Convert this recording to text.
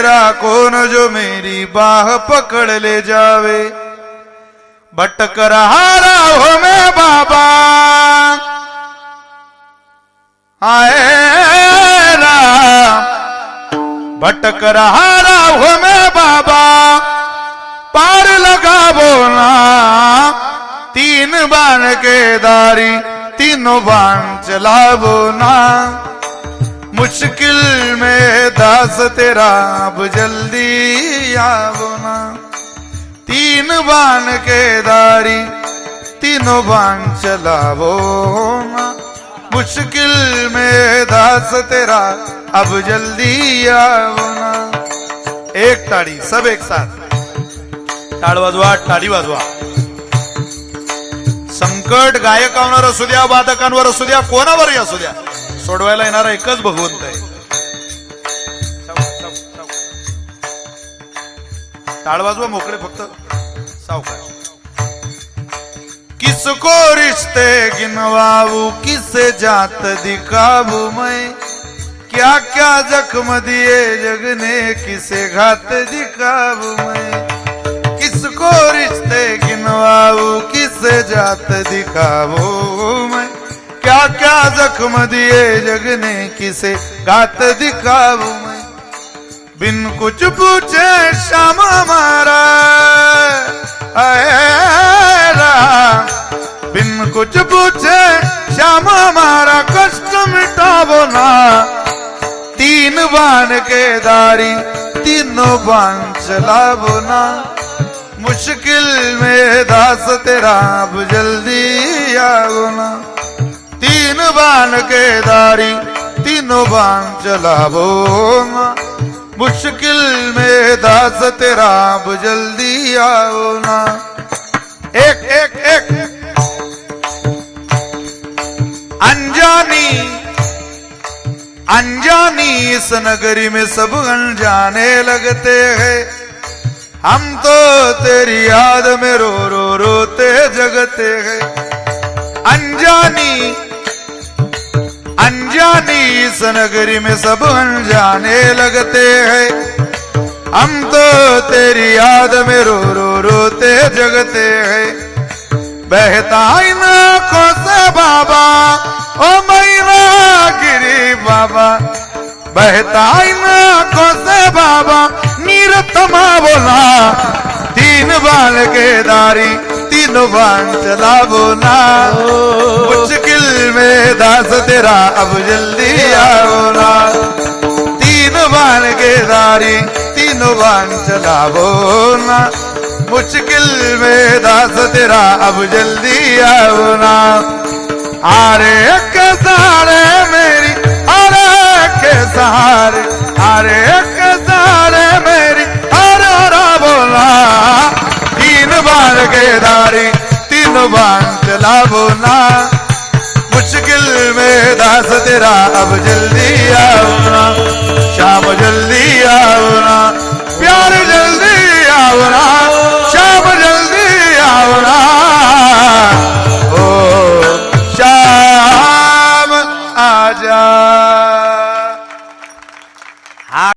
मेरा कौन जो मेरी बाह पकड़ ले जावे। भटक रहा हो मैं बाबा आए राम, भटक रहा हो मैं बाबा पार लगावो ना। तीन बाण के दारी तीनों बाण चलावो ना। मुश्किल में दास तेरा अब जल्दी आवो ना। तीन बाण के दारी तीनों बाण चलावो ना। मुश्किल में दास तेरा अब जल्दी आवो ना। एक ताड़ी, सब एक साथ टाळ वाजवा, टाळी वाजवा। संकट गायकांवर असू द्या, वादकांवर असू द्या, कोणावरही असू द्या, सोडवायला येणारा एकच भगवंत आहे। टाळ वाजवा मोकळे, फक्त सावकाश। किसको रिश्ते गिनवाऊ, किसे जात दिखाऊं मैं। क्या क्या जख्म दिए जग ने, किसे घात दिखाऊं मैं। किसको रिश्ते गिनवाऊं, किसे जात दिखाऊं मैं। क्या क्या जख्म दिए जग ने, किसे घात दिखाऊं मैं। बिन कुछ पूछे श्याम हमारा बिन कुछ पूछे श्याम हमारा कष्ट मिटावो ना। तीन बाण के दारी तीनों बाण चलावो ना। मुश्किल में दास तेरा अब जल्दी आवो ना। तीन बाण के दारी तीनों बाण चलावो ना। मुश्किल में दास तेरा अब जल्दी आओ ना। एक एक एक अनजानी अनजानी इस नगरी में सब अनजाने लगते हैं। हम तो तेरी याद में रो रो रोते जगते हैं। अनजानी अनजानी इस नगरी में सब अनजाने लगते हैं। हम तो तेरी याद में रो रो रोते जगते हैं। बहता इन आंखों से बाबा ओ मैना गिरी बाबा। बहता इन आंखों से बाबा नीर थमावो ना। तीन बाण के दारी तीनों बाण चलावो ना। मुश्किल में दास तेरा अब जल्दी आओ ना। तीन बाण के दारी तीनों बाण चलावो ना। मुश्किल में दास तेरा अब जल्दी आओ ना। आरे के सहारे मेरी आरे के सहारे, आरे के सहारे मेरी आरे बोला। तीन बाण के दारी तीनों बाण चलावो ना। मुश्किल में दास तेरा अब जल्दी आओ ना। शाम जल्दी आओ ना, प्यार जल्दी आओ ना।